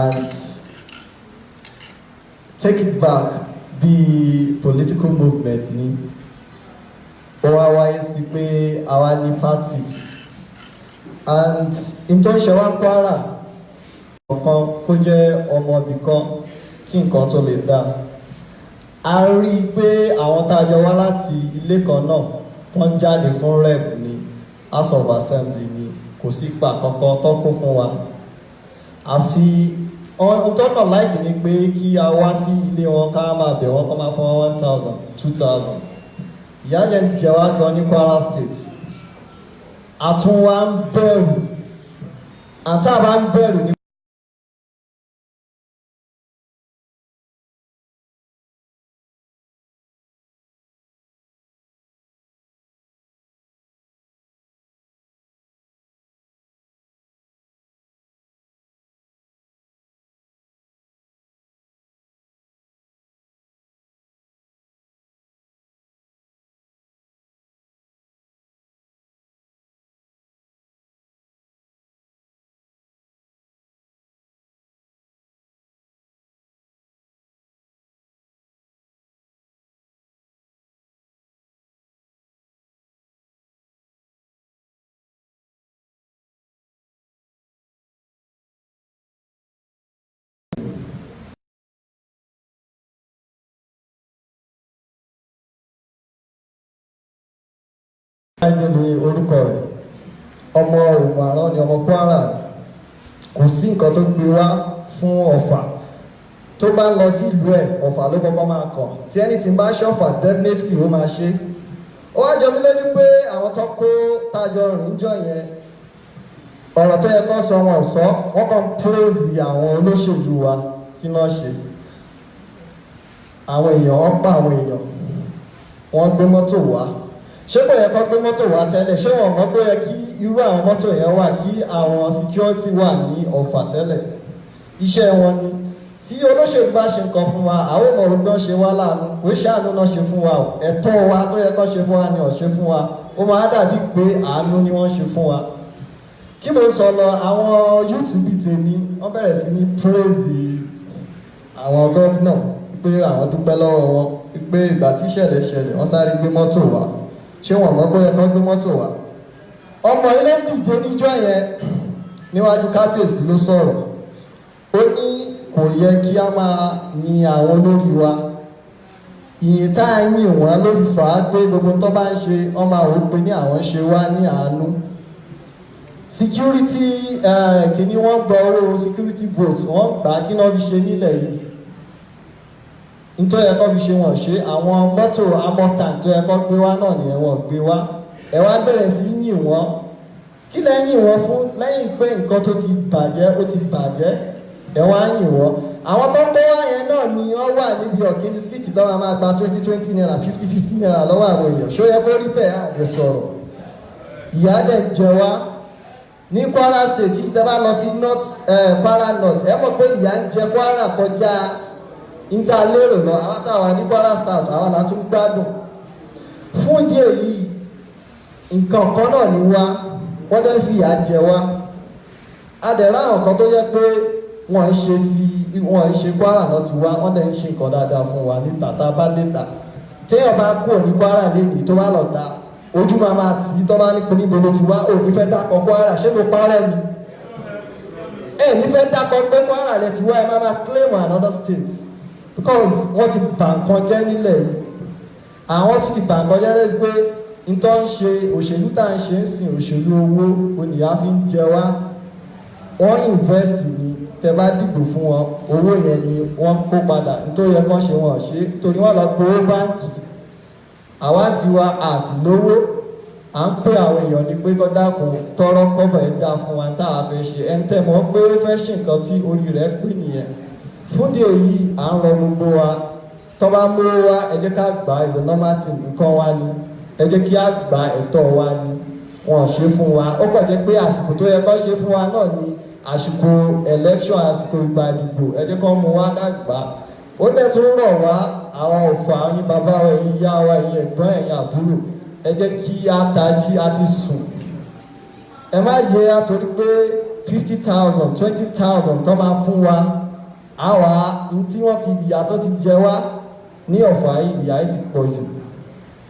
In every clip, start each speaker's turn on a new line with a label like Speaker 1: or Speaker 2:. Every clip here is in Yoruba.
Speaker 1: and take it back bí political movement ni ó wá wáyé sí pé àwa ní party and nítorí ṣe wá ń Kwara ọ̀kan kó jẹ́ ọmọ ibì kan kí nǹkan tó lè dáa a rí i pé àwọn tá a jọ wá láti ilé kan náà tó ń jáde fún rep ní House of Assembly ni kò sí ipa kankan tó kó fún wa àfi tọ́kàn láìkì ni pé kí a wá sí ilé wọn ká máa bẹ̀ wọ́n kọ́ máa fún wọn 1,000 2,000 ìyá jẹ́ jẹ́ wá gan ní Kwara State àtúnwá ń bẹ̀rù àtàbá ń bẹ̀rù ní. Ẹni ní orúkọ rẹ̀ ọmọ Òmùaran ni ọmọ Kwara kò sí nǹkan tó gbé wá fún Ọ̀fà tó bá lọ sí ìlú ẹ̀ Ọ̀fà ló kọ́kọ́ máa kàn tí ẹni tí ń bá ṣọ̀fà definitely ó máa ṣe ó wá jọ mí lójú pé àwọn tó kó tájọ rìn jọ yẹn ọ̀rọ̀ tó yẹ kó sọ wọn sọ wọ́n kàn praise àwọn olóṣèlú wa kí náà ṣe àwọn èèyàn wọ́n pa àwọn èèyàn wọ́n gbé mọ́tò wá ṣé kò yẹ kó gbé mọ́tò wá tẹ́lẹ̀ ṣé wọ́n mọ̀ pé yẹ kí irú àwọn mọ́tò yẹn wà kí àwọn security wà ní Ọ̀fà tẹ́lẹ̀ iṣẹ́ wọn ni tí olóṣèlú bá ṣe nǹkan fún wa àwọn ọmọ òrùngbọ́n ṣe wá láàánú kò ṣe àánú náà ṣe fún wa ẹ̀tọ́ wa tó yẹ kó ṣe fún wa ni ò ṣe fún wa ó máa dàbí pé àánú ni wọ́n ṣe fún wa kí mo sọ lọ àwọn youth bíi tèmi wọ́n bẹ̀rẹ̀ sí ní praise àwọn gómìnà pé àwọn dúpẹ́ lọ́wọ́ wọn pé ìgbà tí ìṣẹ̀lẹ̀ ṣẹlẹ̀ wọ́n sáré gbé mọ́tò wá ṣé wọn mọ̀ bóyá kán gbé mọ́tò wá ọmọ ilé dìde níjọ́ yẹn níwájú kábíyèsí ló sọ̀rọ̀ ó ní kò yẹ kí a máa yin àwọn olórí wa ìyìn tá a yìn wọ́n ló fi fà á pé gbogbo tó bá ń ṣe ọmọ àwọn òpin ní àwọn ṣe wá ní àánú security kìíní wọ́n gba owó security vote wọ́n gbà á kí náà fi ṣe nílẹ̀ yìí nítorí ẹ̀kọ́ fi ṣe wọ́n ṣe àwọn mọ́tò amọ́tàn tó ẹ̀kọ́ gbé wá náà ni ẹ̀wọ̀n gbé wá ẹ̀ wá bẹ̀rẹ̀ sí yìn wọ́n kí lẹ́ yìn wọ́n fún lẹ́yìn pé nǹkan tó ti bàjẹ́ ó ti bàjẹ́ ẹ̀ wá yìn wọ́n àwọn tó gbé wá yẹn náà ni wọ́n wà níbi ọ̀gẹ́ bisikíìtì tó máa gba 20 naira 50 naira lọ́wọ́ àwọn èèyàn ṣó yẹ kó rí bẹ́ẹ̀ àdé sọ̀rọ̀ ìyá dẹ̀ jẹ wá ní Kwara State tí tẹ́ bá lọ sí Kwara North ẹ mọ̀ pé ìyá ń jẹ Kwara kọjá níta lérò lọ àwọn táwa ní Kwara South àwọn là tún gbádùn fún ìdí èyí nǹkan kan náà ni wá wọ́n dẹ̀ fi ìyà jẹ wá adẹ̀rẹ́ àwọn kan tó yẹ pé wọ́n ń ṣe Kwara náà ti wá wọ́n dẹ̀ ń ṣe nǹkan dáadáa fún wa níta tá a bá létà téèyàn bá kúrò ní Kwara lẹ́yìn tó bá lọ ta ojú máa tì í tó bá nípo níbo ló ti wá òní fẹ́ dákọ̀ Kwara ṣé mo parẹ́ ni ní fẹ́ dákọ̀ pé Kwara lẹ ti wá ẹ máa claim another state because wọ́n ti bà nǹkan jẹ́ nílẹ̀ yìí àwọn tún ti bà nǹkan jẹ́ lẹ́yìn pé nǹkan ń ṣe òṣèlú tá à ń ṣe ń sìn òṣèlú owó oníyà fi ń jẹ wá wọ́n invest ní tẹ́ bá dìbò fún wọn owó yẹn ni wọ́n kó padà nítorí yẹ kán ṣe wọn ṣe torí wọ́n lọ gbowó báǹkì àwa ti wá àsì lówó à ń pè àwọn èèyàn ní pé kó dákun tọrọ kọ́bọ̀ ẹ̀ dá fún wa táwa fẹ́ ṣe ẹni tẹ́ mọ̀ pé ó fẹ́ ṣe nǹkan tí orí rẹ̀ pè nìyẹn fúndì èyí à ń rọ gbogbo wa tó bá mú wa ẹ jẹ́ ká gbà is a normal thing nǹkan wa ni ẹ jẹ́ kí á gba ẹ̀tọ́ wa ni wọn ṣe fún wa ó kàn jẹ́ pé àsìkò tó yẹ kó ṣe fún wa náà ni àsìkò election àsìkò ìgbà ìdìbò ẹ jẹ́ kó mú wa ká gbà ó tẹ̀ tún rọ̀ wá àwọn Ọ̀fà ẹ̀yin bàbá wa ẹ̀yin ìyá wa ẹ̀yin ẹ̀gbọ́n ẹ̀yin àbúrò ẹ jẹ́ kí á tají á ti sùn ẹ má jẹ́ àtòrí pé 50,000 20,000 tó máa fún wa àwa tí wọ́n ti ìyà tó ti jẹ wá ní Ọ̀fà yìí ìyà yìí ti pọ̀ jù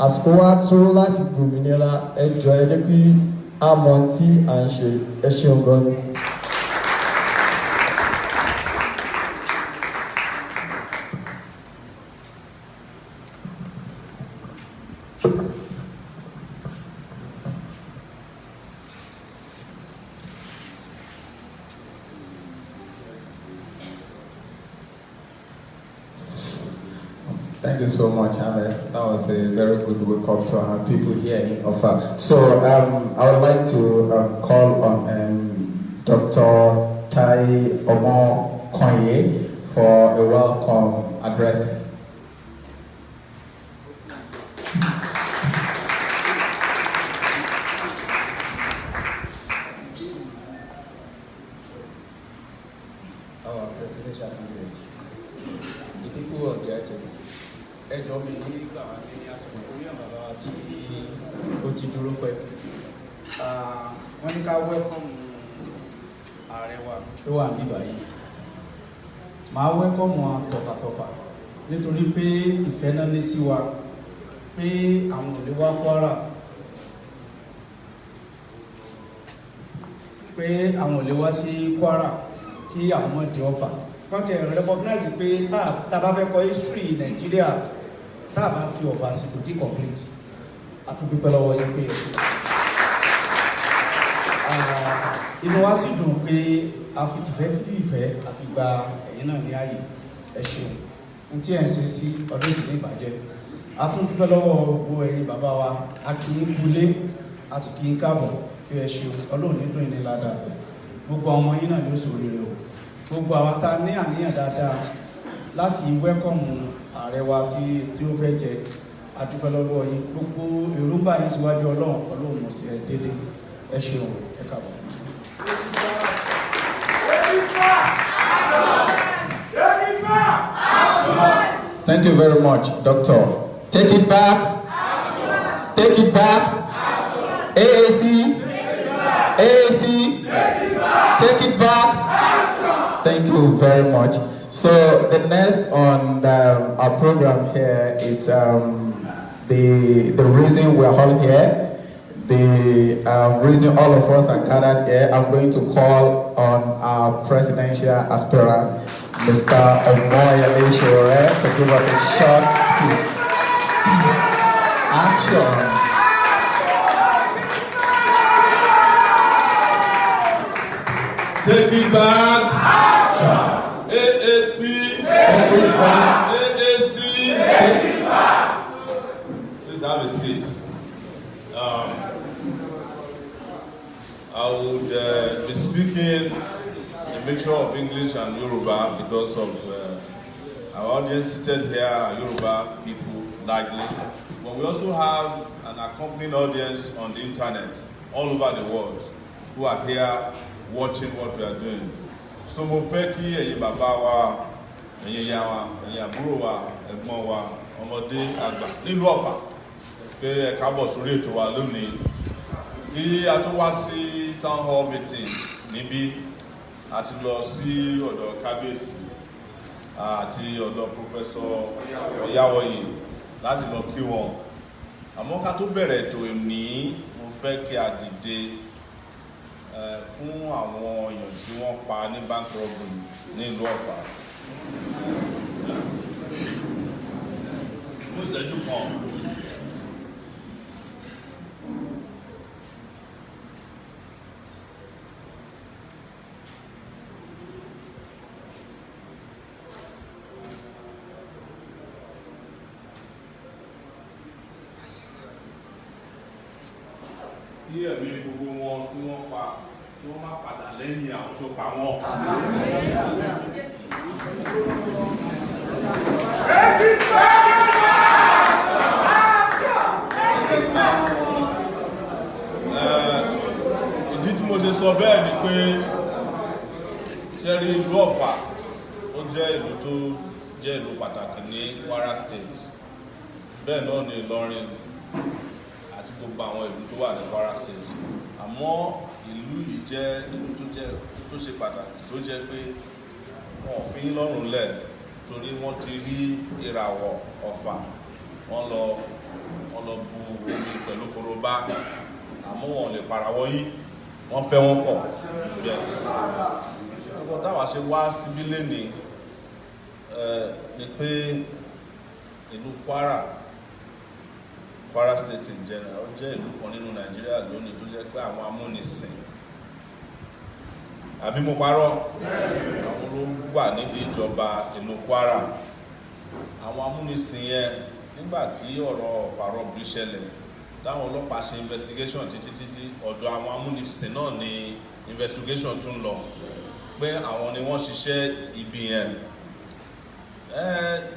Speaker 1: àsìkò wa tó láti gbòmìnira ẹ jọ̀ọ́ ẹ jẹ́ kí a mọ̀ tí à ń ṣe ẹ ṣeun gan ni.
Speaker 2: Thank you so much, Ahmed. That was a very good wake-up to our people here in Offa. So I would like to call on Dr. Omoyele for a welcome address.
Speaker 3: Our presidential candidate, the people of the ẹjọ́ mi ní ìgbà wá ní àsìkò orí àwọn bàbá tí ó ti dúró pẹ́ wọ́n ní ká wẹ́kọ̀mù ààrẹ wa tó wà níbà yìí máa wẹ́kọ̀mù tọ̀fàtọ̀fà nítorí pé ìfẹ́ náà ní sí wa pé àwọn ò lè wá Kwara pé àwọn ò lè wá sí Kwara kí àwọn ọmọ di Ọ̀fà wọ́n ti recognize pé tá a bá fẹ́ kọ history Nàìjíríà tá a bá fi Ọ̀fà sí kò tí complete àtúndúpẹ́ lọ́wọ́ yín pé inú wa sì dùn pé a fi tìfẹ́ fi ìfẹ́ a fi gba ẹ̀yin náà ní ààyè ẹ ṣeun ohun tí ẹ̀ ń ṣe sí ọdún sì ní ìbàjẹ́ àtúndúpẹ́ lọ́wọ́ gbogbo ẹ̀yin bàbá wa a kì í kulé a sì kì í káàbọ̀ pé ẹ ṣeun Ọlọ́run ní dùn ní ládàá gbogbo ọmọ yín náà yóò sọ rere o gbogbo àwọn tá ní àníyàn dáadáa láti wẹ́kọ̀mù ààrẹ wa tí ó fẹ́ jẹ adúpẹ́ lọ́wọ́ yín gbogbo èròǹgbà yín síwájú Ọlọ́run mọ̀ sí ẹ dédé ẹ ṣeun ẹ káàbọ̀.
Speaker 2: Thank you very much, Doctor. Take it back. Take it back. AAC. AAC. Take it back. Thank you very much. So the next on our program here is the reason we're all here, the reason all of us are gathered here. I'm going to call on our presidential aspirant, Mr. Omoyele Sowore, to give us a short speech. Action.
Speaker 4: Take it back. AAC.
Speaker 2: Take it back.
Speaker 4: AAC.
Speaker 2: Take it back.
Speaker 4: Please have a seat. I would be speaking a mixture of English and Yoruba because of our audience seated here are Yoruba people likely. But we also have an accompanying audience on the internet all over the world who are here watching what we are doing. So mo fẹ́ kí ẹ̀yin bàbá wa, ẹ̀yin ìyá wa, ẹ̀yin àbúrò wa, ẹ̀gbọ́n wa, ọmọdé àgbà nílùú Ọ̀fà pé ẹ káàbọ̀ sórí ètò wa lónìí. Kí a tún wá sí town hall meeting níbí àti lọ sí ọ̀dọ̀ kábíyèsí àti ọ̀dọ̀ Professor Oyawoye láti lọ kí wọn. Àmọ́ ká tó bẹ̀rẹ̀ ètò ìní mo fẹ́ kí a dìde fún àwọn èèyàn tí wọ́n pa ní bank robbery nílùú Ọ̀fà. Ní ìṣẹ́jú kan. Kí ẹ̀mí gbogbo wọn tí wọ́n pa tí wọ́n má padà lẹ́yìn àwọn tó pa wọ́n. Ìdí tí mo ṣe sọ bẹ́ẹ̀ ni pé ṣẹ́rí ìlú Ọ̀fà ó jẹ́ ìlú tó jẹ́ ìlú pàtàkì ní Kwara State bẹ́ẹ̀ náà ni Ìlọrin àti gbogbo àwọn ìlú tó wà ní Kwara State. Àmọ́ ìlú yìí jẹ́ ìlú tó ṣe pàtàkì tó jẹ́ pé wọn ò fi yín lọ́rùn lẹ̀ torí wọ́n ti rí ìràwọ̀ Ọ̀fà wọ́n lọ bu omi pẹ̀lú korobá àmọ́ wọn lè parawọ́ yín wọ́n fẹ́ wọn kọ̀ bẹ́ẹ̀. ọkọ̀ táwa ṣe wá síbí lénìí ni pé ìlú Kwara State in general ó jẹ́ ìlú kan nínú Nàìjíríà lónìí tó jẹ́ pé àwọn amúnisìn àbí mo parọ́ àwọn ló wà nídìí ìjọba ìlú Kwara. Àwọn amúnisìn yẹn nígbà tí ọ̀rọ̀ pàrọ̀bì ṣẹlẹ̀ táwọn ọlọ́pàá ṣe investigation títí ọ̀dọ̀ àwọn amúnisìn náà ni investigation tún lọ pé àwọn ni wọ́n ṣiṣẹ́ ibi yẹn.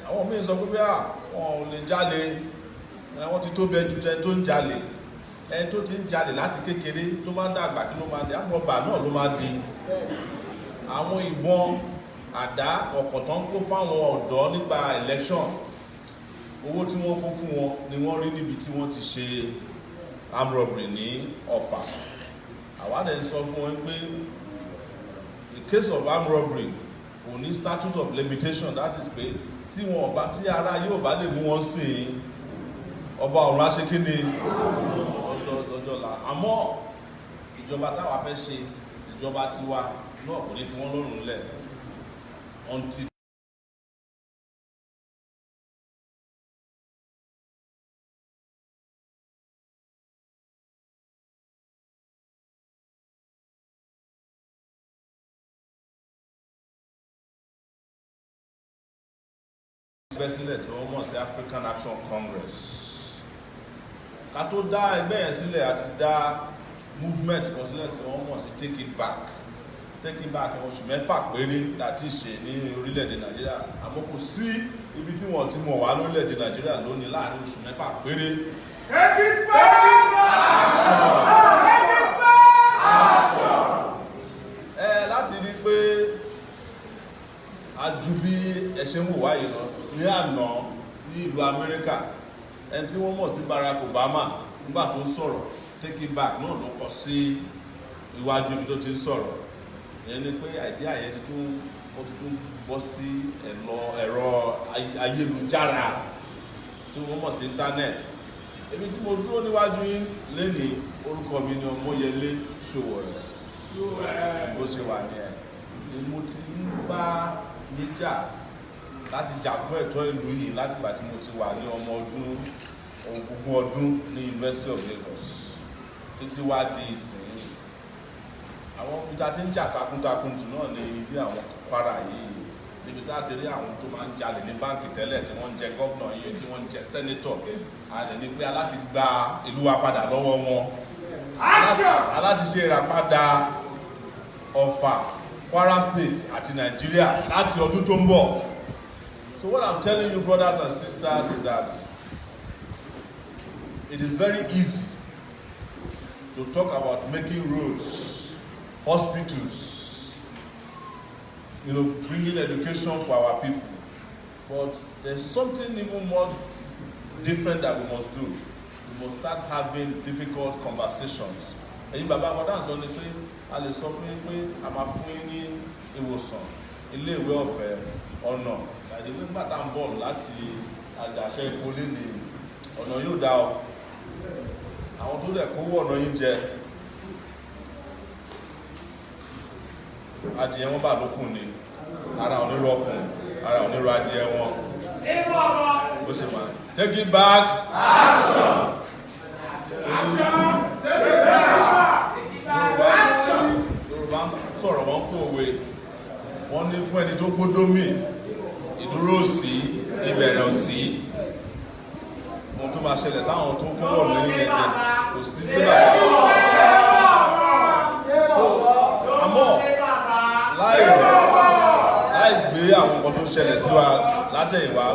Speaker 4: Àwọn míì sọ pé bí wọn ò lè jalè wọ́n ti tó bẹ́ẹ̀ ju ẹni tó ń jalè ẹni tó ti ń jalè láti kékeré tó bá dàgbà kí ló máa di àmọ́bà náà ló máa di. Àwọn ìbọn àdá ọ̀kọ̀ tó ń kó fáwọn ọ̀dọ́ nígbà election owó tí wọ́n kó fún wọn ni wọ́n rí níbi tí wọ́n ti ṣe armed robbery ní Ọ̀fà. Àwa dẹ̀ sọ fún wọn pé the case of armed robbery kò ní statute of limitation, that is pé tí ara yóò bá lè mú wọn sí ọba ọ̀run aṣekíní ọjọ́la. Àmọ́ ìjọba táwa fẹ́ ṣe ìjọba tiwa náà kò ní fi wọ́n lọ́rùn lẹ̀ until sílẹ̀ tí wọ́n mọ̀ sí African Action Congress. Ká tó dá ẹgbẹ́ yẹn sílẹ̀ àti dá movement kan sílẹ̀ tí wọ́n mọ̀ sí Take It Back. Take It Back oṣù mẹ́fà péré láti ṣe ní orílẹ̀-èdè Nàìjíríà. Àmọ́ kò sí ibi tí wọ́n ti mọ̀ wá lórílẹ̀-èdè Nàìjíríà lónìí láàrin oṣù mẹ́fà péré.
Speaker 5: Take it back!
Speaker 4: Action! Láti rí pé a ju bí ẹ̀ṣẹ̀ ń wò wáyé lọ ní àná ní ìlú Amẹ́ríkà ẹni tí wọ́n mọ̀ sí Barack Obama nígbà tó ń sọ̀rọ̀ Take It Back náà ló kọ sí iwájú ibi tó ti ń sọ̀rọ̀. Ìyẹn ni pé àìdíà yẹn ti tún bọ́ sí ẹ̀rọ ayélujára tí wọ́n mọ̀ sí internet. Èmi tí mo dúró níwájú yín lénìí orúkọ mi ni Omoyele Sowore bó ṣe wà ní ni mo ti ń bá yín jà láti jà fún ẹ̀tọ́ ìlú yìí láti ìgbà tí mo ti wà ní ọmọ ogún ọdún ní University of Lagos títí wá di ìsìn. Àwọn ibi tá ti ń jà takuntakun jù náà ní ibi àwọn Kwara yìí níbi tá ti rí àwọn tó máa ń jalè ní báǹkì tẹ́lẹ̀ tí wọ́n ń jẹ gọ́vnà yìí tí wọ́n ń jẹ sẹ́nítọ̀ a lè ní pé aláti gba ìlú wa padà lọ́wọ́ wọn aláti ṣe ìràpadà Ọ̀fà Kwara State àti Nigeria láti ọdún tó ń bọ̀. So what I'm telling you brothers and sisters is that it is very easy to talk about making roads, hospitals, bringing education for our people. But there's something even more different that we must do. We must start having difficult conversations. Ẹ̀yin bàbá wa dáhùn sọ ni pé a lè sọ fún yín pé a máa fún yín ní ìwòsàn, ilé ìwé ọ̀fẹ́, ọ̀nà. Ìdílé nígbà tá ń bọ̀ láti àjàṣe ìkólé ni ọ̀nà yóò dá ọ. Àwọn tó dẹ̀ kówó ọ̀nà yín jẹ adìyẹ wọn bá lókun ni ara onírò ọkùn ara onírò adìyẹ wọn bó ṣe máa Take It Back.
Speaker 5: Action!
Speaker 4: Yorùbá sọ̀rọ̀ wọn kó òwe wọ́n ní fún ẹni tó gbódó mì ìdúró sí ìbẹ̀rẹ̀ òsì. Ohun tó máa ṣẹlẹ̀ sáwọn tó kó wọ̀ ní ẹ̀jẹ̀ kò sí sí bàbá. So àmọ́ láì gbé àwọn nǹkan tó ṣẹlẹ̀ sí wa látẹ̀yìnwá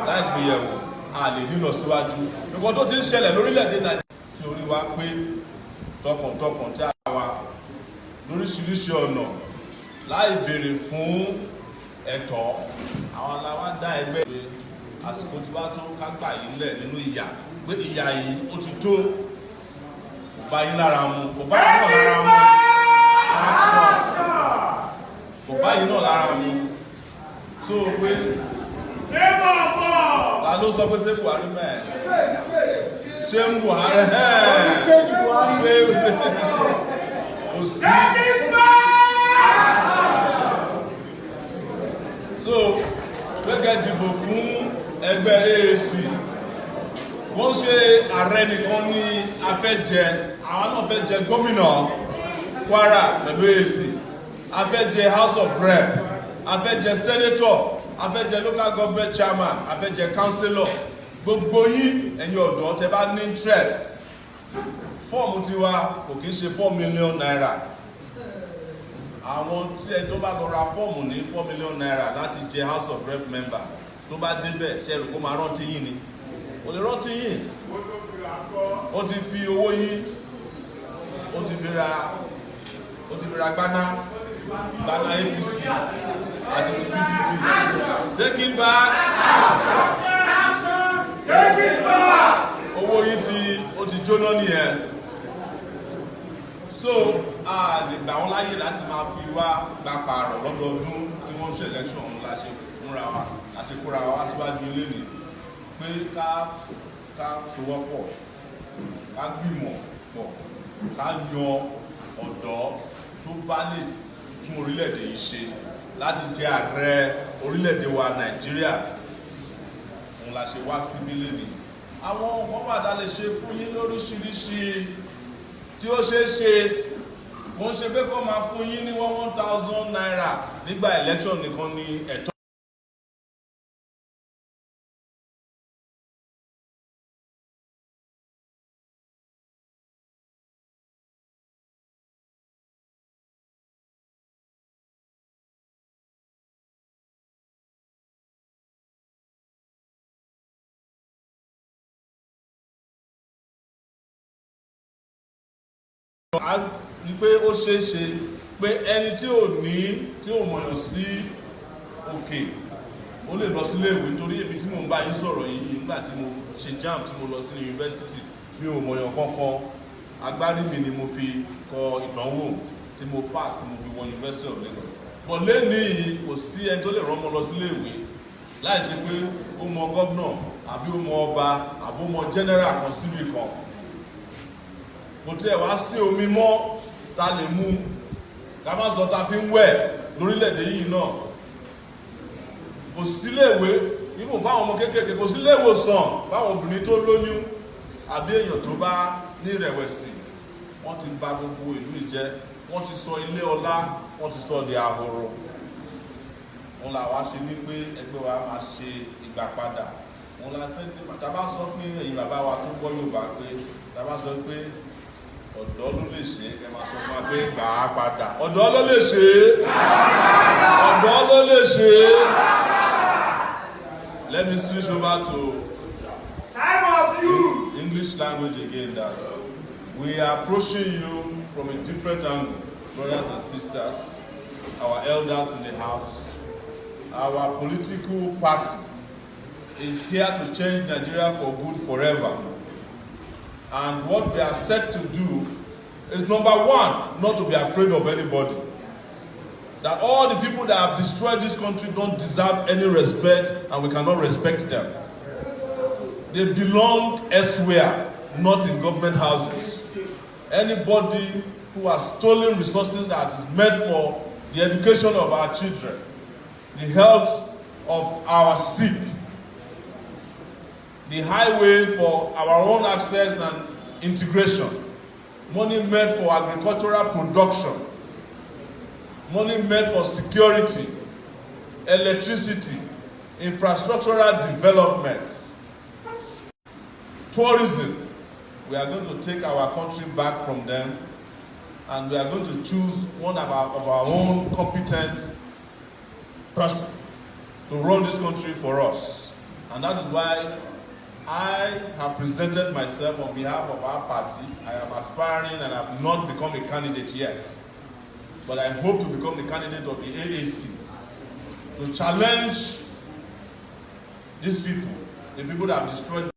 Speaker 4: láì gbé yẹ̀wò a lè nílọ síwájú. Nǹkan tó ti ń ṣẹlẹ̀ lórílẹ̀-èdè Nàìjíríà tí orí wa pé tọkàntọkàn tí a wà lóríṣiríṣi ọ̀nà láì béèrè fún ẹ̀tọ́ àwọn aláwa dá ẹgbẹ́ pé àsìkò tí wá tó kágbà yìí lẹ̀ nínú ìyà pé ìyà yìí ó ti tó bá yín lára mu, kò bá yín náà lára mu. Kò bá yín náà lára mu. So pé ta ló sọ pé ṣé Buhari mẹ́ẹ̀? Ṣé ń Buhari ṣé kò sí. So gbẹ́gẹ́ dìbò fún ẹgbẹ́ AAC. Wọ́n ṣe ààrẹ nìkan ní afẹ́jẹ, àwọn náà fẹ́ jẹ gómìnà Kwara pẹ̀lú AAC, afẹ́jẹ House of Rep, afẹ́jẹ Senator, afẹ́jẹ Local Government Chairman, afẹ́jẹ Councillor. Gbogbo yín ẹ̀yin ọ̀dọ́ tẹ́ bá ní interest, fọ́ọ̀mù tiwa kò kí ń ṣe 4 million naira. Àwọn tí ẹ tó bá lọ ra fọ́ọ̀mù ní 4 million naira láti jẹ House of Rep member tó bá débẹ̀ ṣe rò kó máa rántí yín ni. Kò lè rántí yín. Ó ti fi owó yín, ó ti fi ra gbaná APC àti ti PDP. Take it back.
Speaker 5: Take it back.
Speaker 4: Owó yín ó ti jóná nìyẹn. So a lè gbà wọ́n láyè láti máa fi wá gba pààrọ̀ lọ́dọọdún tí wọ́n ń ṣe election la ṣe fúnra wa, la ṣe kóra wa síwájú ilé ni pé ká sowọ́pọ̀, ká gbìmọ̀ pọ̀, ká yan ọ̀dọ́ tó bá lè tún orílẹ̀-èdè yìí ṣe láti jẹ́ ààrẹ orílẹ̀-èdè wa Nàìjíríà. Òun la ṣe wá síbí lénìí. Àwọn nǹkan bàtà lè ṣe fún yín lóríṣiríṣi tí ó ṣeé ṣe. Mo ń ṣe pé kó máa fún yín ní 1,000 naira nígbà election nìkan ní ẹ̀tọ́. A ní pé ó ṣeé ṣe pé ẹni tí ò mọ̀yàn sí òkè ó lè lọ sílé ìwé nítorí èmi tí mò ń bá yín sọ̀rọ̀ yìí nígbà tí mo ṣe JAMB tí mo lọ sí yunifásitì mi ò mọ̀yàn kankan. Agbárí mi ni mo fi kọ ìdánwò tí mo pass tí mo fi wọ University of Lagos. Bọ̀ lénìí kò sí ẹni tó lè rán ọmọ lọ sílé ìwé láì ṣe pé ó mọ gọ́vnà àbí ó mọ ọba àbí ó mọ general kan síbì kan. Kò tí ẹ̀ wá sí omi mọ́ ta lè mú ká má sọ ta fi ń wẹ̀ lórílẹ̀-èdè yìí náà. Kò síléèwé ibò fáwọn ọmọ kéékèèké, kò síléèwòsàn fáwọn obìnrin tó lóyún àbí èèyàn tó bá ní ìrẹ̀wẹ̀sì. Wọ́n ti bà gbogbo ìlú ìjẹ́, wọ́n ti sọ ilé ọlá, wọ́n ti sọ di ahoro. Wọ́n là wá ṣe ní pé ẹgbẹ́ wa máa ṣe ìgbà padà. Wọ́n la fẹ́ dé tàbá sọ fún ẹ̀yin bàbá wa tó gbọ́ Yorùbá pé tàbá sọ pé ọ̀dọ́ ló lè ṣe é, ẹ máa sọ fún wa pé gbà á padà. Ọ̀dọ́ ló lè ṣe é. Ọ̀dọ́ ló lè ṣe é. Let me switch over to English language again, that we are approaching you from a different angle, brothers and sisters, our elders in the house. Our political party is here to change Nigeria for good forever. And what we are set to do is, number one, not to be afraid of anybody. That all the people that have destroyed this country don't deserve any respect, and we cannot respect them. They belong elsewhere, not in government houses. Anybody who has stolen resources that is meant for the education of our children, the health of our sick, the highway for our own access and integration, money meant for agricultural production, money meant for security, electricity, infrastructural developments, tourism. We are going to take our country back from them, and we are going to choose one of our own competent person to run this country for us. And that is why I have presented myself on behalf of our party. I am aspiring and have not become a candidate yet. But I hope to become the candidate of the AAC to challenge these people, the people that have destroyed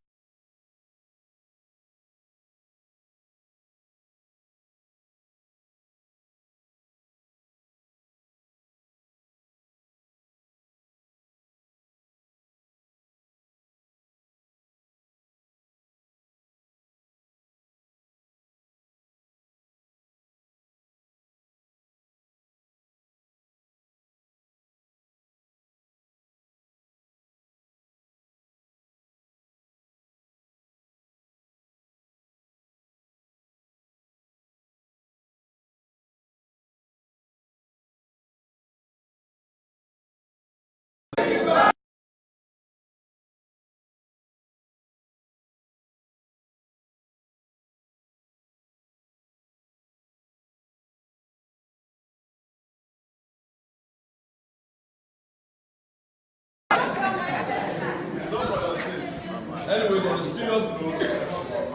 Speaker 4: Anyway, on a serious note,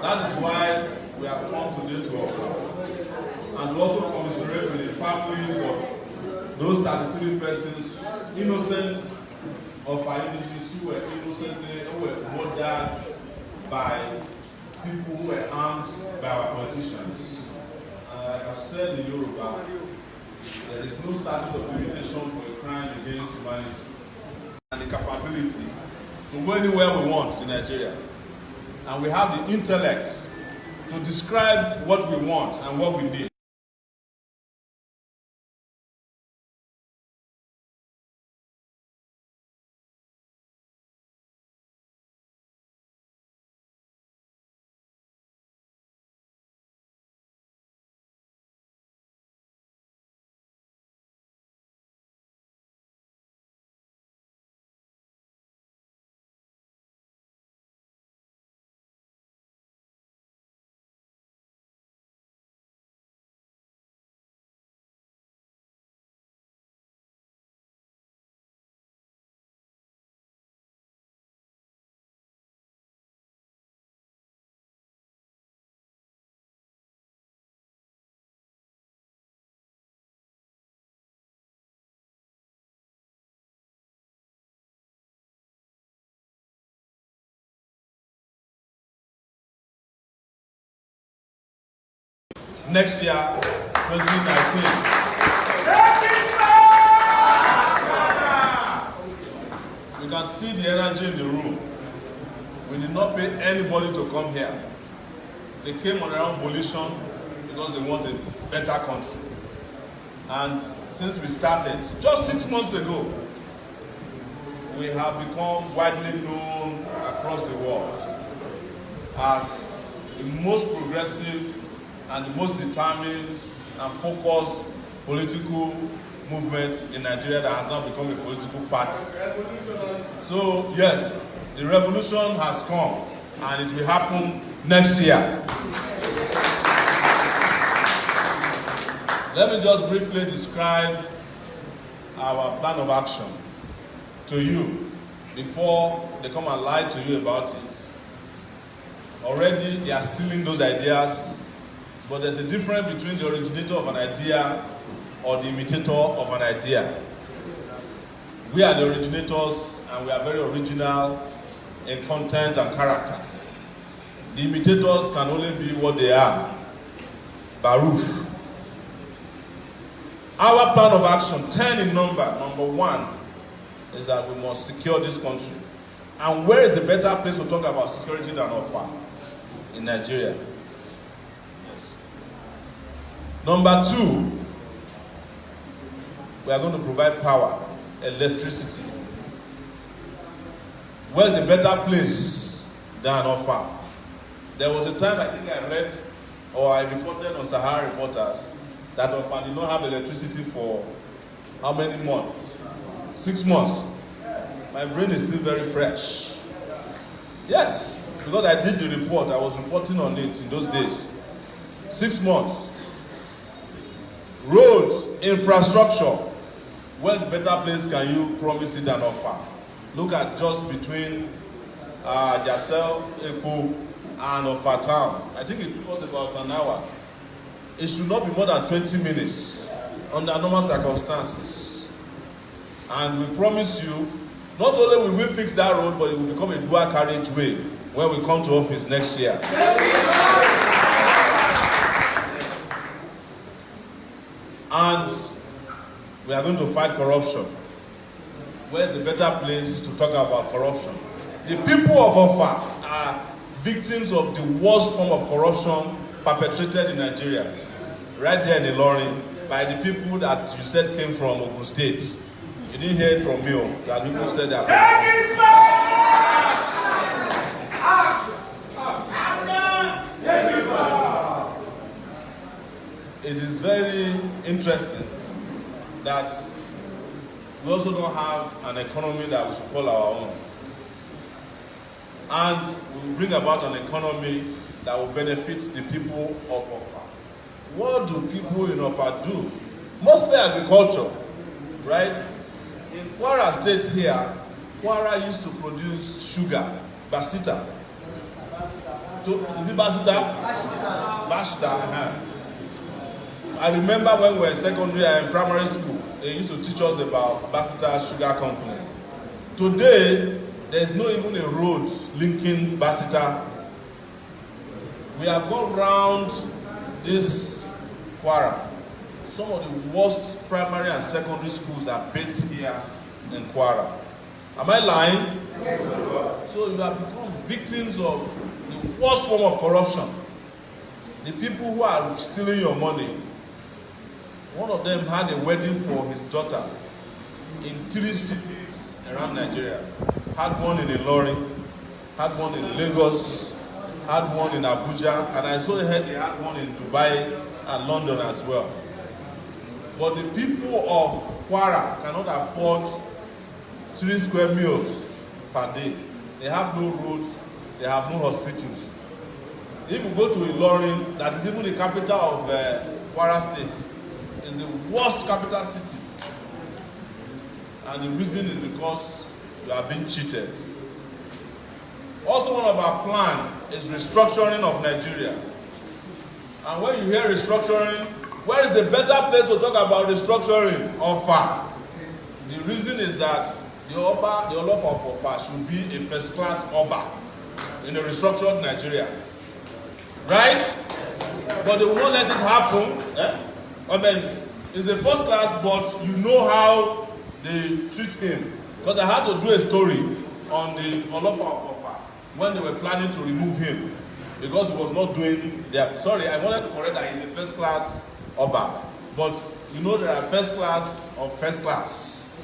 Speaker 4: that is why we have come today to offer. And to also commiserate with the families of those 33 persons, innocent of our individuals who were innocently, who were murdered by people who were armed by our politicians. And like I've said in Yoruba, there is no statute of limitation for a crime against humanity. And the capability to go anywhere we want in Nigeria. And we have the intellect to describe what we want and what we need. Next year, 2019. You can see the energy in the room. We did not pay anybody to come here. They came on their own volition because they want a better country. And since we started, just 6 months ago, we have become widely known across the world as the most progressive and the most determined and focused political movement in Nigeria that has now become a political party. So yes, the revolution has come and it will happen next year. Let me just briefly describe our plan of action to you before they come and lie to you about it. Already they are stealing those ideas. But there's a difference between the originator of an idea or the imitator of an idea. We are the originators and we are very original in content and character. The imitators can only be what they are. Baruch. Our plan of action, 10 in number. Number 1 is that we must secure this country. And where is a better place to talk about security than Ofa? In Nigeria. Number 2, we are going to provide power, electricity. Where's a better place than Ofa? There was a time I think I read or I reported on Sahara Reporters that Ofa did not have electricity for how many months? 6 months. My brain is still very fresh. Yes, because I did the report, I was reporting on it in those days. 6 months. Roads, infrastructure. What better place can you promise it than Ofa? Look at just between Jasel, Epo, and Ofa town. I think it took us about an hour. It should not be more than 20 minutes under normal circumstances. And we promise you, not only will we fix that road, but it will become a dual carriageway when we come to office next year. And we are going to fight corruption. Where's the better place to talk about corruption? The people of Ofa are victims of the worst form of corruption perpetrated in Nigeria. Right there in Ilorin, by the people that you said came from Ogun State. You didn't hear it from me, that people said that. It is very interesting that We also don't have an economy that we should call our own. And we will bring about an economy that will benefit the people of Ofa. What do people in Ofa do? Mostly agriculture, right? In Kwara State here, Kwara used to produce sugar, basita. Is it basita? Bashita. I remember when we were in secondary and primary school, they used to teach us about Basita Sugar Company. Today, there's not even a road linking Basita. We have gone round this Kwara. Some of the worst primary and secondary schools are based here in Kwara. Am I lying? Yes, sir. So you have become victims of the worst form of corruption. The people who are stealing your money. One of them had a wedding for his daughter in 3 cities around Nigeria. Had one in Ilorin, had one in Lagos, had one in Abuja, and I saw they had one in Dubai and London as well. But the people of Kwara cannot afford 3 square meals per day. They have no roads, they have no hospitals. If you go to Ilorin, that is even the capital of Kwara State, is the worst capital city. And the reason is because you are being cheated. Also, one of our plans is restructuring of Nigeria. And when you hear restructuring, where is the better place to talk about restructuring? Ofa. The reason is that the Olofa of Ofa should be a first-class Oba in a restructured Nigeria. Right? But they will not let it happen. I mean, it's a first class, but you know how they treat him. Because I had to do a story on the Olofa of Ofa when they were planning to remove him because he was not doing their. Sorry, I wanted to correct that he's a first class Oba. But you know there are first class of first class.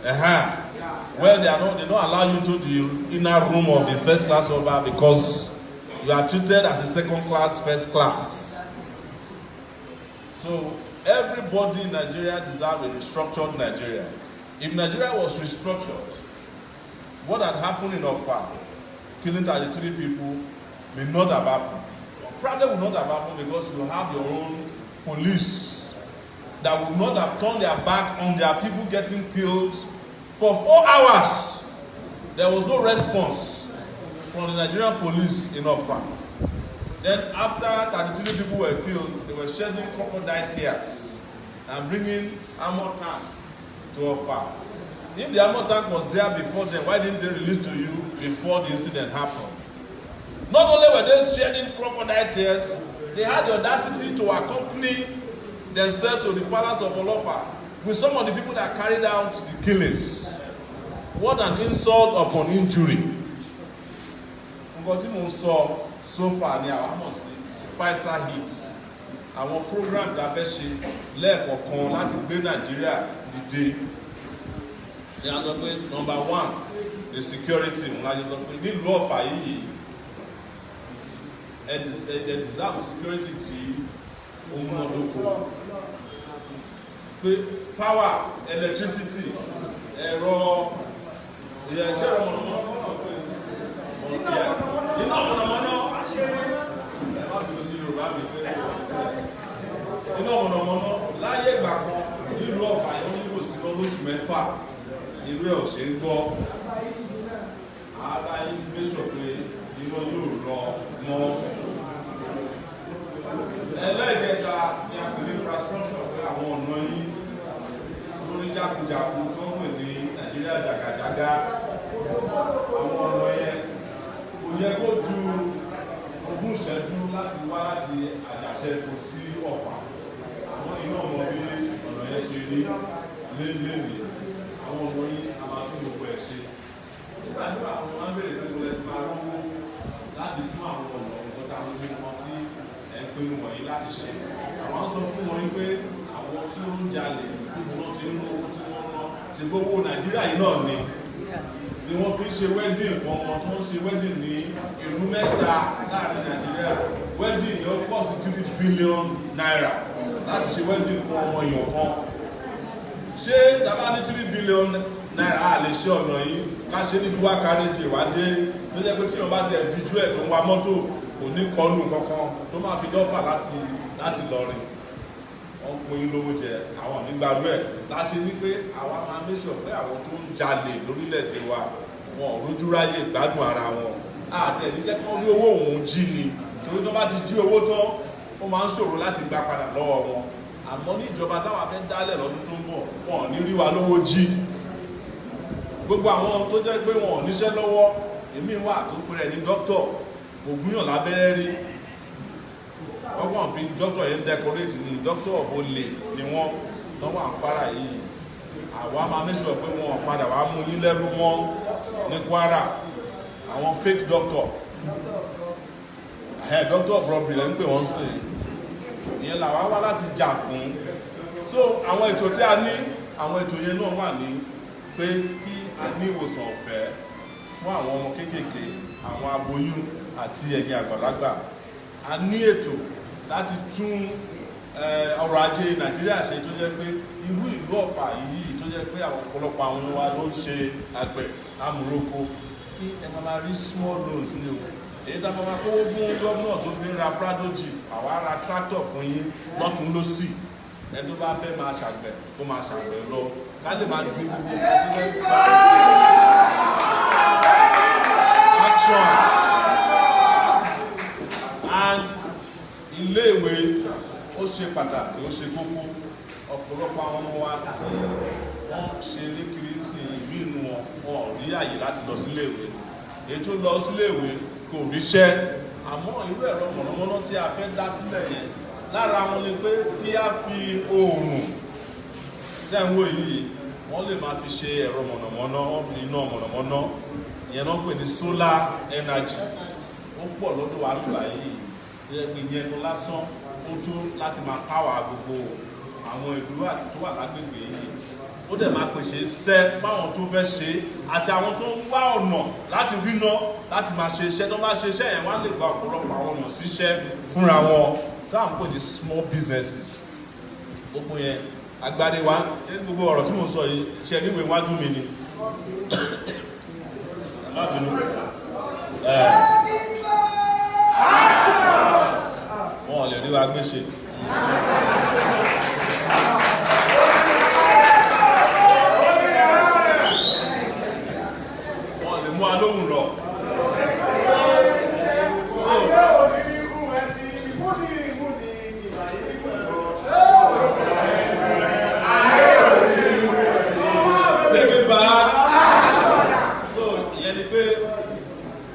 Speaker 4: Well, they don't allow you into the inner room of the first class Oba because you are treated as a second class, first class. So everybody in Nigeria deserves a restructured Nigeria. If Nigeria was restructured, what had happened in Ofa, killing 33 people, may not have happened. Probably would not have happened because you have your own police that would not have turned their back on their people getting killed for 4 hours. There was no response from the Nigerian police in Ofa. Then after 33 people were killed, they were shedding crocodile tears and bringing armor tank to Ofa. If the armor tank was there before then, why didn't they release to you before the incident happened? Not only were they shedding crocodile tears, they had the audacity to accompany themselves to the palace of Olofa with some of the people that carried out the killings. What an insult upon injury. So far ni àwọn mọ̀ sí Spicer hits àwọn program tá a fẹ́ ṣe lẹ́ẹ̀kọ̀ọ̀kan láti gbé Nàìjíríà dìde ní a sọ pé number 1 the security ńlá jẹ́ sọ pé nílùú Ọ̀fà yìí ẹ deserve security tí ó múnádóko pé power electricity ẹ̀rọ ìyẹ̀ṣẹ́ ọmọnàmọ́ iná ọmọnàmọ́ná ẹ má bínú sí Yorùbá mi pé iná ọmọnàmọ́ná láyé ìgbà kan nílùú Ọ̀fà yẹn ní kò sí lọ lóṣù 6 irú ẹ̀ ò ṣe ń gbọ́ ààbá yín gbéṣọ̀ pé iná yóò lọ mọ́ ẹlẹ́ẹ̀kẹta ni a pè ní infrastructure pé àwọn ọ̀nà yín lórí jákujàku tó ń pè ní Nàìjíríà jàgàjàgà àwọn ọ̀nà yẹn kò yẹ kó ju 20 ìṣẹ́jú láti wá láti Àjàṣẹ kò sí Ọ̀fà àwọn iná ọmọ bí ọ̀nà yẹn ṣe rí lélẹ́ẹ̀lẹ́ àwọn ọmọ yín a máa tún gbogbo ẹ̀ ṣe nígbà tí àwọn máa ń bèrè pé mo lè ti máa rówó láti tún àwọn ọ̀nà ìjọba àwọn ibi wọn tí ẹ̀ ń pinnu wọ̀nyí láti ṣe àwọn sọ fún wọn pé àwọn tí ó ń jalè níbo wọn ti ń rówó tí wọ́n ná ti gbogbo Nàìjíríà yìí náà ni wọ́n fi ń ṣe wedding fún ọmọ tí wọ́n ń ṣe wedding ní ìlú mẹ́ta láàrin Nàìjíríà wedding yóò pọ̀ sí 3 billion naira láti ṣe wedding fún ọmọ èèyàn kan ṣé dábàá ní 3 billion naira a lè ṣe ọ̀nà yìí ká ṣe ní dual carriage ìwádé ló jẹ́ pé tí wọ́n bá ti ẹ̀díjú ẹ̀ tó ń wa mọ́tò kò ní kọlù kankan tó máa fi dọ́fà láti lọrin wọ́n kó yín lówó jẹ àwọn nígbàrú ẹ̀ láti ní pé àwa máa mẹ́sọ̀ pé àwọn tó ń jalè lórílẹ̀‐èdè wa wọn ò rójú ráyè gbádùn ara wọn àti ẹ̀dí jẹ́ kán rí owó òun jí ni torí tó bá ti jí owó tán ó máa ń ṣòro láti gbà padà lọ́wọ́ wọn àmọ́ ní ìjọba táwa fẹ́ dálẹ̀ lọ́dún tó ń bọ̀ wọn ò ní rí wa lówó jí gbogbo àwọn tó jẹ́ pé wọn ò níṣẹ́ lọ́wọ́ èmi wà tó pèrè ní dókítọ̀ ògúnyàn lábẹ́rẹ́ rí ọgbọ́n fi dókítọ̀ yẹn decorate ní dókítọ̀ olè ni wọ́n tán wà ń Kwara yìí àwa máa mẹ́sọ̀ pé wọn padà wá mú yín lẹ́rú mọ́ ní Kwara àwọn fake doctor doctor of robbery lẹ́ ń pè wọ́n sí ìyẹn làwa wá láti jà fún so àwọn ètò tí a ní àwọn ètò yẹn náà wà ní pé kí a ní ìwòsàn ọ̀fẹ́ fún àwọn ọmọ kéékèèké àwọn aboyún àti ẹ̀yin àgbàlagbà a ní ètò láti tún ọrọ̀ ajé Nàìjíríà ṣe tó jẹ́ pé irú ìlú Ọ̀fà yìí tó jẹ́ pé àwọn ọ̀pọ̀lọpọ̀ àwọn wa ló ń ṣe àgbẹ̀ amúroko kí ẹ máa rí small loans ní o èyí tá máa kówó fún gómìnà tó fi ń ra Prado jeep àwa ra tractor fún yín lọ́tún lósì ẹni tó bá fẹ́ máa ṣàgbẹ̀ kó máa ṣàgbẹ̀ lọ ká lè máa gbé gbogbo action and iléèwé ó ṣe pàtàkì ó ṣe kókó ọ̀pọ̀lọpọ̀ àwọn ọmọ wa tí wọ́n ṣe lékiri sí ìmínú wọn ò rí àyè láti lọ síléèwé èyí tó lọ síléèwé kò ríṣẹ́ àmọ́ irú ẹ̀rọ mọ̀nàmọ́ná tí a fẹ́ dá sílẹ̀ yẹn lára wọn ni pé kí a fi oòrùn tẹ́ ń wò yìí wọ́n lè máa fi ṣe ẹ̀rọ mọ̀nàmọ́ná iná mọ̀nàmọ́ná ìyẹn náà pè ní solar energy ó pọ̀ lọ́dọ̀ wa nígbà yìí ìyẹn tó lásán ó tó láti máa power gbogbo àwọn ìlú tó wà lágbègbè yìí ó dẹ̀ máa pèsè iṣẹ́ fáwọn tó fẹ́ ṣe àti àwọn tó ń wá ọ̀nà láti ríná láti máa ṣe iṣẹ́ tó bá ṣe iṣẹ́ yẹn wá lè gba ọ̀pọ̀lọpọ̀ àwọn ọ̀nà síṣẹ́ fúnra wọn táwọn pè ní small businesses gbogbo yẹn agbárí wa gbogbo ọ̀rọ̀ tí mo sọ yìí ṣe níwèé wájú mi ni wọn ò lè rí wa gbéṣe wọn lè mú alóhùn lọ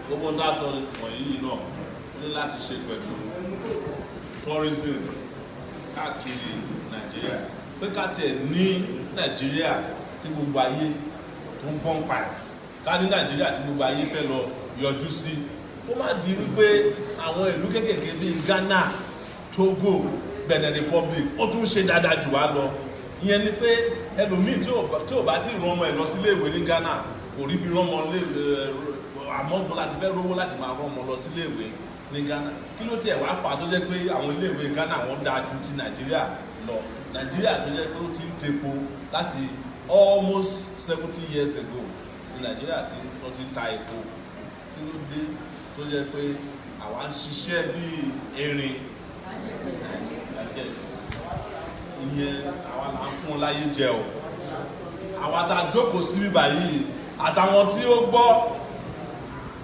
Speaker 4: gbogbo tá a sọ wọ̀nyí náà ní láti ṣe pẹ̀lú tourism káàkiri Nàìjíríà pé ká tẹ̀ ní Nàìjíríà tí gbogbo ayé tó ń gbọ́n pa ẹ̀ ká ní Nàìjíríà tí gbogbo ayé fẹ́ lọ yọjú sí kó má di wípé àwọn ìlú kékèké bíi Ghana, Togo, Benin Republic ó tún ṣe dáadáa jù wá lọ ìyẹn ni pé ẹlòmíì tí ò bá tí ì rán ọmọ ẹ̀ lọ sílé ìwé ní Ghana kò rí bí rán ọmọ àmọ́ bó láti fẹ́ rówó láti máa rán ọmọ lọ sílé ìwé ní Ghana kí ló tiẹ̀ wá fà á tó jẹ́ pé àwọn ilé ìwé Ghana wọ́n dáa ju ti Nàìjíríà lọ Nàìjíríà tó jẹ́ pé ó ti ń tepo láti almost 70 years ago ní Nàìjíríà tí wọ́n ti ń ta epo kí ló dé tó jẹ́ pé àwa ń ṣiṣẹ́ bíi erin ìyẹn àwa là ń fún un láyé jẹ o àwa tá a jókòó sí bíbá yìí àtàwọn tí ó gbọ́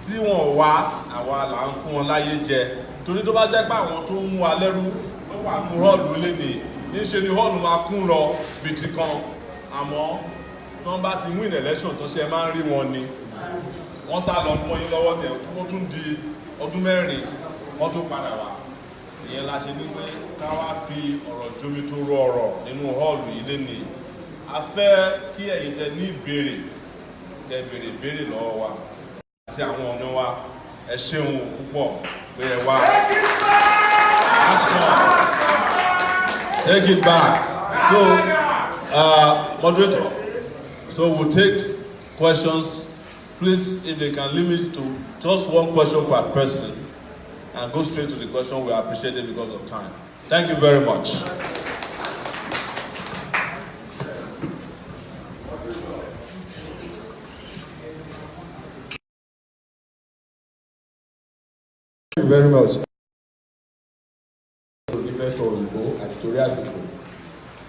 Speaker 4: tí wọn ò wá àwa là ń fún wọn láyé jẹ torí tó bá jẹ́ pé àwọn tó ń mú wa lẹ́rú ló wà nínú họ́ọ̀lù léde níṣe ni họ́ọ̀lù máa kún lọ bìtì kan àmọ́ tí wọ́n bá ti win election tó ṣe máa ń rí wọn ni wọ́n sá lọ mọ́ yín lọ́wọ́ tẹ̀ ó tún di ọdún mẹ́rin wọ́n tó padà wá ìyẹn la ṣe ní pé ká wá fi ọ̀rọ̀ jómi tó rọ ọ̀rọ̀ nínú họ́ọ̀lù yìí léde a fẹ́ kí ẹ̀yin tẹ ní ìbéèrè kẹ́ béèrè ìbéèrè lọ́wọ́ wa àti àwọn ọ̀nà wa ẹ ṣeun púpọ̀ pé ẹ wá action take it back so moderator so we'll take questions please if they can limit to just one question per person and go straight to the question we appreciate it because of time thank you very much.
Speaker 6: Thank you very much. Onífẹ́ sọ òyìnbó àti torí àsìkò.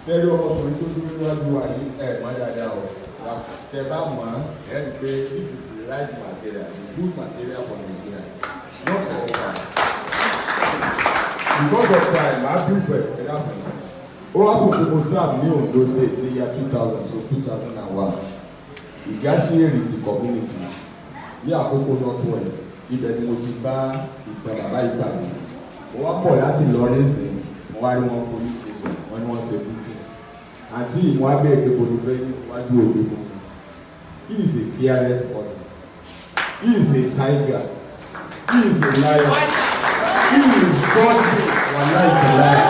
Speaker 6: Sẹ́rí ọmọkùnrin tó dúró níwájú wa ní ẹ̀ẹ̀mọ́ dáadáa ọ̀. Tẹ bá mọ̀ ẹ́ ẹ́ rí pé this is the right material, the good material for Nigeria, not for us. Because of time, I feel well. Ó wá kò kò sáà ní Ondo State ní year 2000, so 2001. Ìgáṣẹ́rì ti community ní àkókò Northwest. Ibẹ̀ ni mo ti bá ìtàn bàbá ìgbàgbé. Mo wá pọ̀ láti Ìlọrin sí mo wá rí wọn police station wọ́n ní wọ́n ṣe booking. Àti ìwọ̀n abẹ́ ìgbé bolúbẹ́ níwájú òde fún mi. He is a fearless person. He is a tiger. He is a lion. He is godly. Wàhálà ìtẹ̀láyà.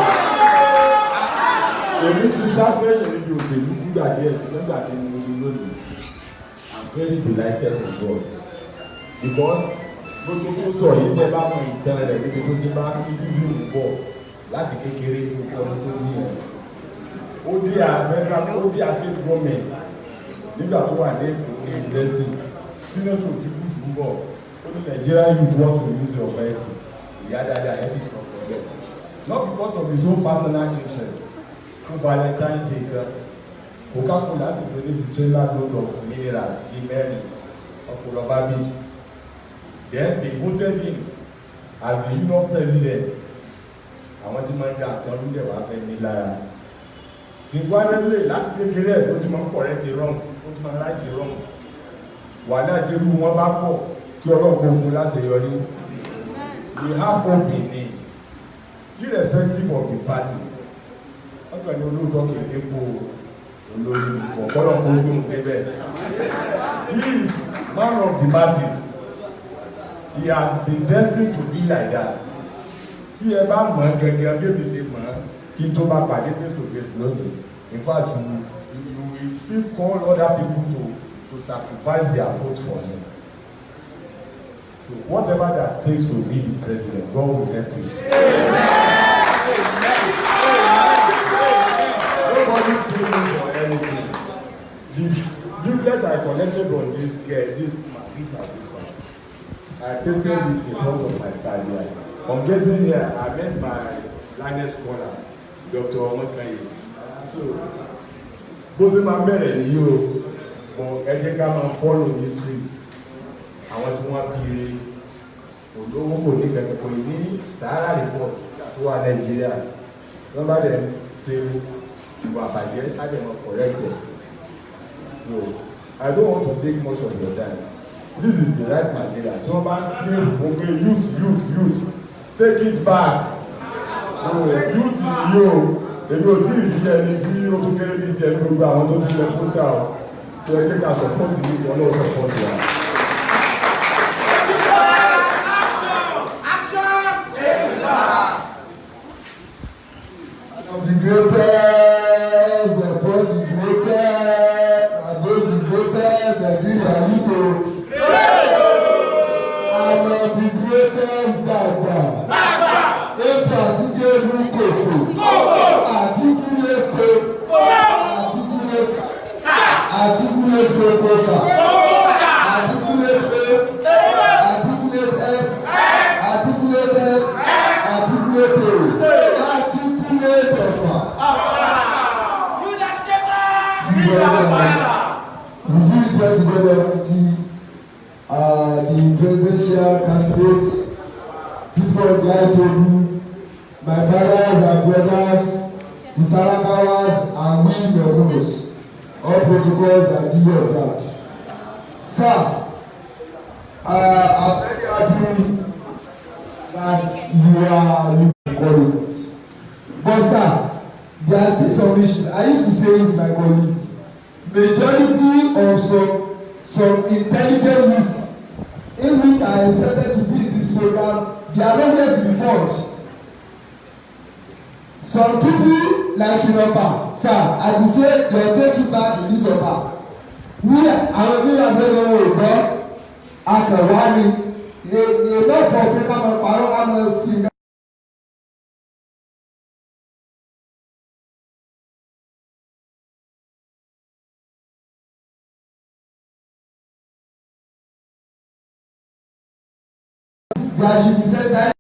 Speaker 6: Èmi ti dá sẹ́yìn níbi òṣèlú nígbà díẹ̀ nígbà tí mo ní lónìí. I'm very delighted with God. Because gbogbo tó sọ yìí tẹ́ bá mọ ìtàn rẹ̀ níbi tó ti bá ti bíbí ń bọ̀ láti kékeré gbogbo ọdún tó ní ẹ̀. Ó dé federal ó dé state government nígbà tó wà ní university senator òdìbò tó ń bọ̀ ó ní Nigeria youth want to use your vehicle ìyá dáadáa ẹ̀ sì kàn fún ẹ̀. Not because of his own personal interest fún Valentine Day kan Coca-Cola ti donate trailer load of minerals ní mẹ́rin ọ̀pọ̀lọpọ̀ beach. Then they voted him as the union president. Àwọn tí máa ń da àtọ́ lúlẹ̀ wá fẹ́ ní lára. Zimbabwe láti kékeré ẹ̀ ló ti máa ń correct wrongs, ó ti máa ń right wrongs. Wà náà tí irú wọn bá pọ̀ kí ọlọ́pàá fún láṣeyọrí. We have hope in him, irrespective of the party. Wọ́n kàn ní olóòótọ́ kì í dépò olórí ọ̀pọ̀lọpọ̀ ogun débẹ̀. He is man of the masses. He has been destined to be like that. Tí ẹ bá mọ̀ gẹ́gẹ́ bí èmi ṣe mọ̀ kí n tó bá pàdé face to face lónìí. In fact, you will still call other people to sacrifice their vote for him. So whatever that takes to be the president, God will help you. Nobody praying for anything. The leaflet I collected on this girl, this my sister. I pasted it in front of my career. On getting here, I met my learned scholar, Dr. Omoyele. So, bó ṣe máa bẹ̀rẹ̀ nìyí o, ẹ jẹ́ ká máa follow history. Àwọn tí wọ́n bíire, olówó kò ní kẹ̀kẹ́ kò ní Sahara report tó wà Nàìjíríà. Wọ́n bá dẹ̀ ṣe ìwà àbàjẹ́, á dẹ̀ mọ̀ correct it. So, I don't want to take much of your time. This is the right material. Tí wọ́n bá ní òkè youth, take it back. So youth yìí o, èmi ò tí ì rí ẹni tí ó tún kéré bíi tiẹ̀ gbogbo àwọn tó ti lọ pósítà o. Tí ẹ jẹ́ ká support ní ìwọ náà support wa.
Speaker 7: The greatest, upon the greatest, above the greatest, Nigeria lead o. I'm the greatest dàgbà. Ètò àti Gébú kòkò. Àti kúlẹ̀kọ̀. Àti kúlẹ̀kọ̀. Àti kúlẹ̀kọ̀ kòkà. Àti kúlẹ̀kọ̀. Àti kúlẹ̀kọ̀. Àti kúlẹ̀kọ̀. Àti kúlẹ̀kọ̀. Àti kúlẹ̀kọ̀ fà. Would you swear together the presidential candidates, people of Gaitodu, my brothers and brothers, the Talakawas, and we Merunos, all protocols are duly observed. Sir, I'm very happy that you are calling it. But sir, there are still some issues. I used to say with my colleagues, majority of some intelligent youths in which I expected to be in this program, they are not yet to be formed. Some people like Yoruba, sir, as you say, you are taking back in this Yoruba. We àwọn bí wàá fẹ́ lọ́wọ́ ìgbọ́ akẹ̀wá ni èèmọ̀ fọ̀ pé ká máa parọ́ ká máa fi nǹkan. there should be center.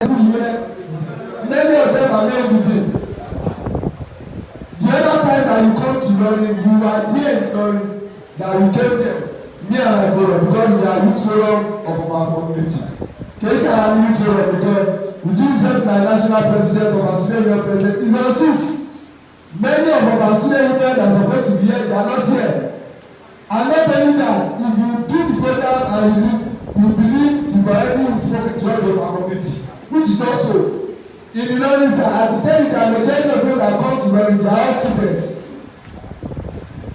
Speaker 7: Many of them are not good. The other time that you come to learning, you are here in learning that we came there, me and my forum, because we are youth forum of our community. Keisha and youth forum because we do serve my national president of our student union president is on seat. Many of our student union that are supposed to be here, they are not here. And not only that, if you do the program and you believe you've already spoken to our community, which is not so. In the learning side, I can tell you that majority of those that come to learn, they are all students.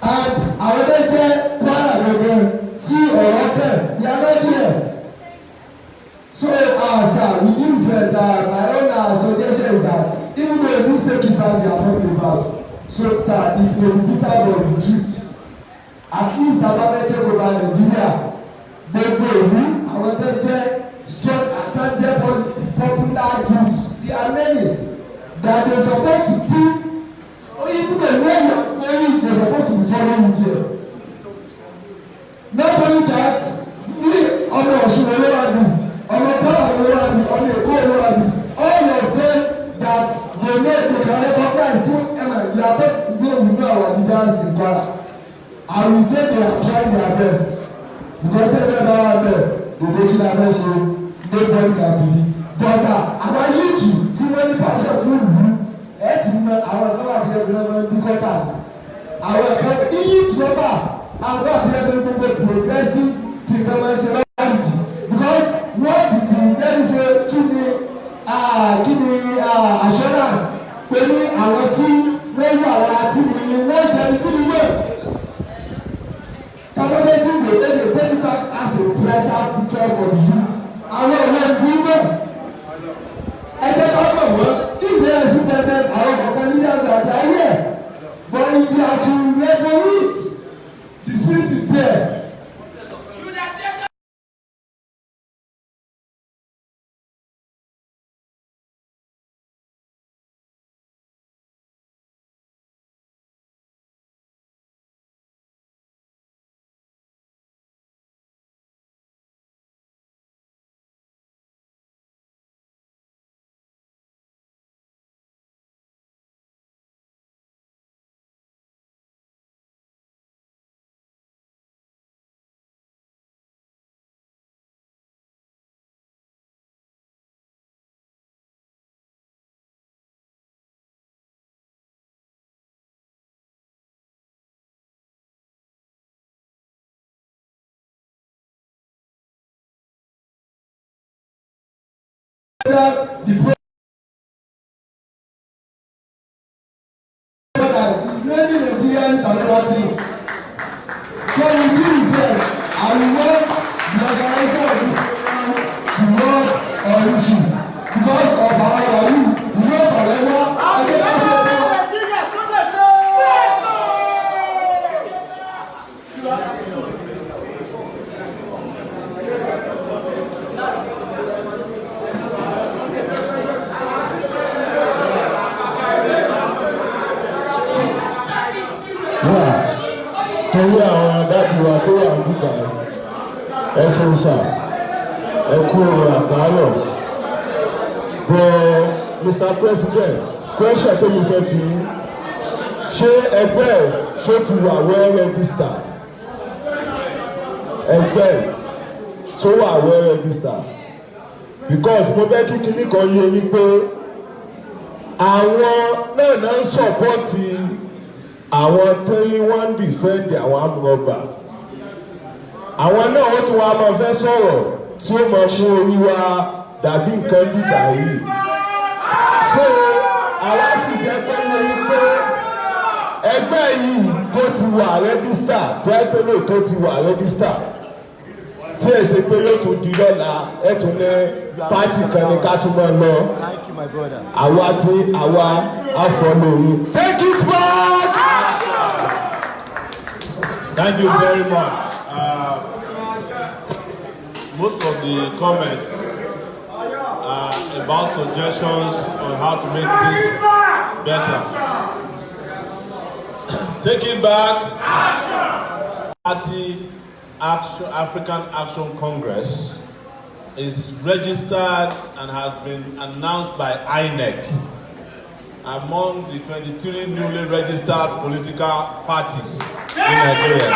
Speaker 7: And àwọn ẹgbẹ́ Kwara gẹ́gẹ́ tí ọ̀rọ̀ tẹ̀, they are not here. So, sir, we use that my own suggestion is that even though this taking back they are talking about, so sir, if the repeater was the truth, at least about take over Nigeria, gbogbo ìlú àwọn ẹgbẹ́ jẹ́ strong attended popular youths. They are many that they supposed to do, or even the way you are playing, they supposed to be following you there. Not only that, me ọmọ Ọ̀ṣun olówàbí, ọmọ Kwara olówàbí, ọmọ Èkó olówàbí, all of them that they know they can recognize through they are not we know our leaders in Kwara. I will say they are trying their best because every now and then they making their best so nobody can believe. Bọ́sà àwọn yíìtù tí wọ́n ní pàṣẹ fún ìlú ẹ̀ ti mọ àwọn ẹ̀kọ́ àti ẹ̀gbọ́n náà ní kọ́tà. Àwọn ẹ̀kọ́ ní yíìtù lọ́pà àwọn àti ẹ̀gbọ́n gbogbo progressive ti gbọ́n máa ń ṣe lọ́wọ́lìtì because what is the let me say kí ni assurance pé ní àwọn tí wọ́n wà lára tí mi wọ́n jẹ́bi tí mi wẹ̀. Kábọ́dé dìbò they dey take it back as a brighter future for the youth. Àwọn ọ̀rẹ́ ìlú náà. Ẹgbẹ́ bá mọ̀ wọ́n tí ìwé ẹ̀sùn pẹ̀lẹ́ àwọn kọ̀ọ̀kan ní àgbà àjáyé but if you are to regulate the spirit is there. The product is mainly Nigerian technology. So we do research and we want the organization of this program to work on issue because of our value. We know forever and they also know.
Speaker 6: Torí àwọn adájọ́ wa tó wà nígbà ẹsẹ̀ ṣá ẹkú àgbáyọ̀ but Mr. President question tó mi fẹ́ bí ṣé ẹgbẹ́ ṣó ti wà well registered ẹgbẹ́ tó wà well registered because mo fẹ́ kí kinní kan yé yín pé àwọn náà ń sọ̀pọ́tì àwọn tí wọ́n ń dìfẹ́ǹdì àwọn amúrọ̀gbà àwọn náà wọ́n tún wá máa fẹ́ sọ̀rọ̀ tí ó máa mú orí wa dàbí nǹkan bíbà yìí so àwa sì jẹ́ pé lórí pé ẹgbẹ́ yìí tó ti wà rẹ́gísítà tó ẹgbẹ́ lò tó ti wà rẹ́gísítà tí ẹ ṣe pé yóò tún di lọ́la ẹ tún ní pátì kan ní ká tún máa lọ àwa tí àwa àfọlóyún take it back.
Speaker 4: Thank you very much. Most of the comments about suggestions on how to make this better. Take it back. African Action Congress is registered and has been announced by INEC among the 23 newly registered political parties in Nigeria.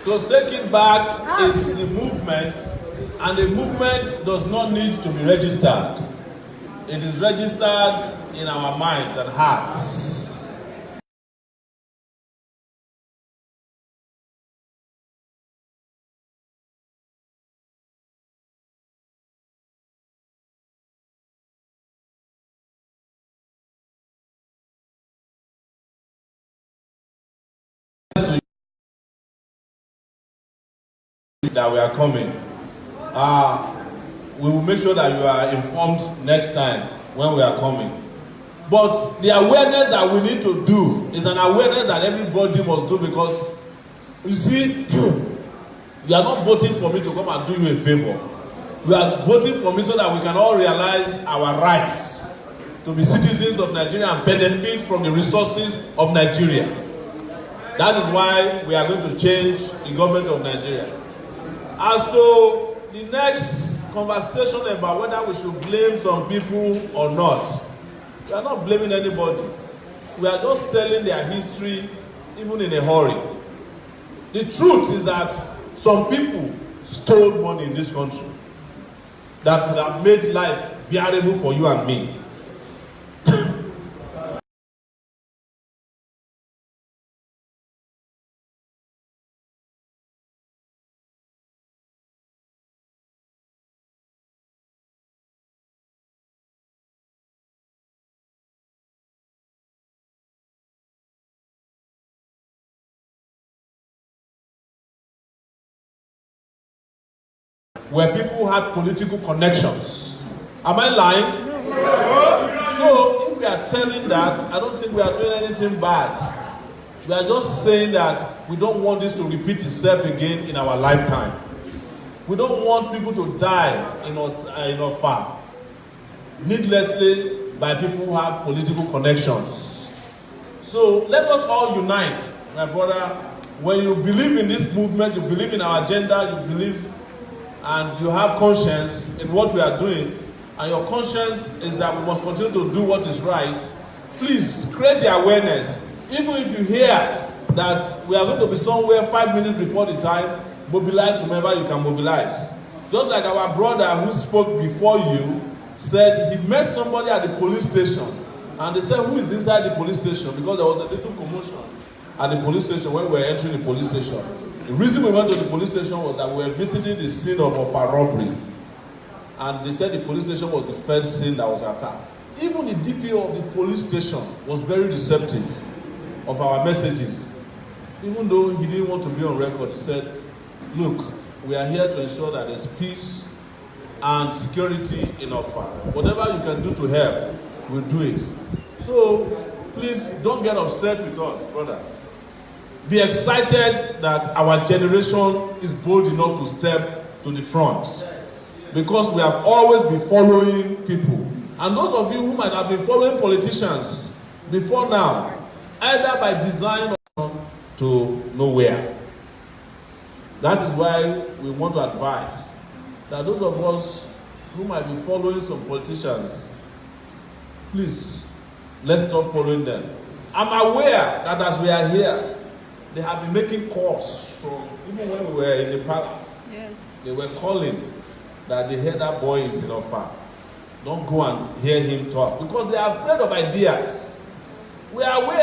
Speaker 4: So Take It Back is the movement, and the movement does not need to be registered. It is registered in our minds and hearts. That we are coming. We will make sure that you are informed next time when we are coming. But the awareness that we need to do is an awareness that everybody must do, because you see, you are not voting for me to come and do you a favor. You are voting for me so that we can all realize our rights to be citizens of Nigeria and benefit from the resources of Nigeria. That is why we are going to change the government of Nigeria. As to the next conversation about whether we should blame some people or not, we are not blaming anybody. We are just telling their history, even in a hurry. The truth is that some people stole money in this country that would have made life bearable for you and me. Where people had political connections. Am I lying? No. So if we are telling that, I don't think we are doing anything bad. We are just saying that we don't want this to repeat itself again in our lifetime. We don't want people to die in our farm needlessly by people who have political connections. So let us all unite, my brother. When you believe in this movement, you believe in our agenda, you believe and you have conscience in what we are doing, and your conscience is that we must continue to do what is right, please create the awareness. Even if you hear that we are going to be somewhere 5 minutes before the time, mobilize whomever you can mobilize. Just like our brother who spoke before you said he met somebody at the police station, and they said, who is inside the police station? Because there was a little commotion at the police station when we were entering the police station. The reason we went to the police station was that we were visiting the scene of a robbery. And they said the police station was the first scene that was attacked. Even the DPO of the police station was very receptive of our messages. Even though he didn't want to be on record, he said, look, we are here to ensure that there's peace and security in our farm. Whatever you can do to help, we'll do it. So please don't get upset with us, brother. Be excited that our generation is bold enough to step to the front, because we have always been following people. And those of you who might have been following politicians before now, either by design or to nowhere. That is why we want to advise that those of us who might be following some politicians, please, let's stop following them. I'm aware that as we are here, they have been making calls from, even when we were in the palace, yes. They were calling that they heard that boy is in our farm. Don't go and hear him talk, because they are afraid of ideas. We are aware.